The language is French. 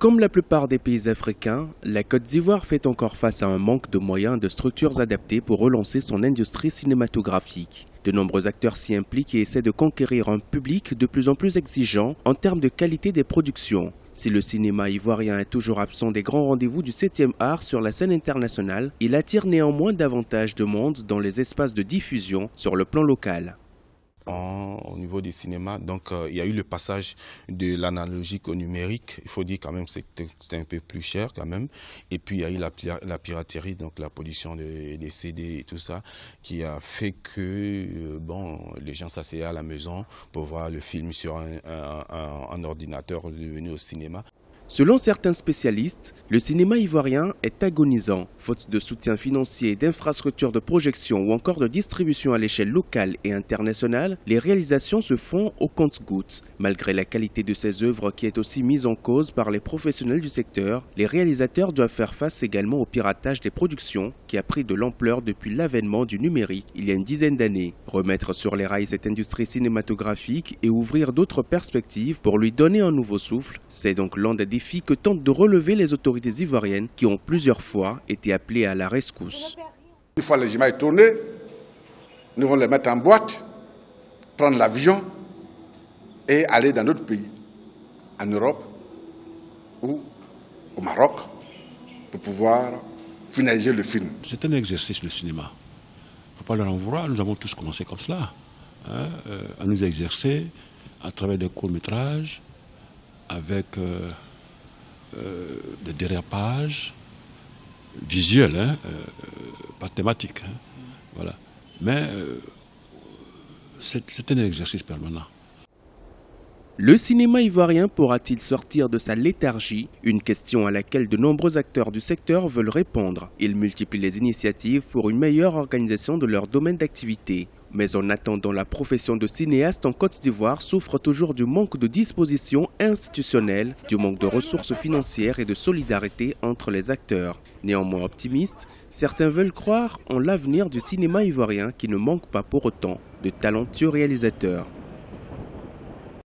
Comme la plupart des pays africains, la Côte d'Ivoire fait encore face à un manque de moyens et de structures adaptées pour relancer son industrie cinématographique. De nombreux acteurs s'y impliquent et essaient de conquérir un public de plus en plus exigeant en termes de qualité des productions. Si le cinéma ivoirien est toujours absent des grands rendez-vous du 7e art sur la scène internationale, il attire néanmoins davantage de monde dans les espaces de diffusion sur le plan local. Au niveau du cinéma, donc il y a eu le passage de l'analogique au numérique. Il faut dire quand même que c'était un peu plus cher quand même. Et puis il y a eu la piraterie, donc la pollution des CD et tout ça, qui a fait que les gens s'asseyaient à la maison pour voir le film sur un ordinateur devenu au cinéma. Selon certains spécialistes, le cinéma ivoirien est agonisant. Faute de soutien financier, d'infrastructures de projection ou encore de distribution à l'échelle locale et internationale, les réalisations se font au compte-gouttes. Malgré la qualité de ces œuvres qui est aussi mise en cause par les professionnels du secteur, les réalisateurs doivent faire face également au piratage des productions qui a pris de l'ampleur depuis l'avènement du numérique il y a une dizaine d'années. Remettre sur les rails cette industrie cinématographique et ouvrir d'autres perspectives pour lui donner un nouveau souffle, c'est donc l'un des défis que tentent de relever les autorités ivoiriennes qui ont plusieurs fois été appelées à la rescousse. Une fois les images tournées, nous allons les mettre en boîte, prendre l'avion et aller dans d'autres pays, en Europe ou au Maroc, pour pouvoir finaliser le film. C'est un exercice, le cinéma. Il ne faut pas leur en vouloir, nous avons tous commencé comme cela, à nous exercer à travers des courts-métrages, avec des dérapages visuels, pas thématiques. Voilà. Mais c'est un exercice permanent. Le cinéma ivoirien pourra-t-il sortir de sa léthargie? Une question à laquelle de nombreux acteurs du secteur veulent répondre. Ils multiplient les initiatives pour une meilleure organisation de leur domaine d'activité. Mais en attendant, la profession de cinéaste en Côte d'Ivoire souffre toujours du manque de dispositions institutionnelles, du manque de ressources financières et de solidarité entre les acteurs. Néanmoins optimistes, certains veulent croire en l'avenir du cinéma ivoirien qui ne manque pas pour autant de talentueux réalisateurs.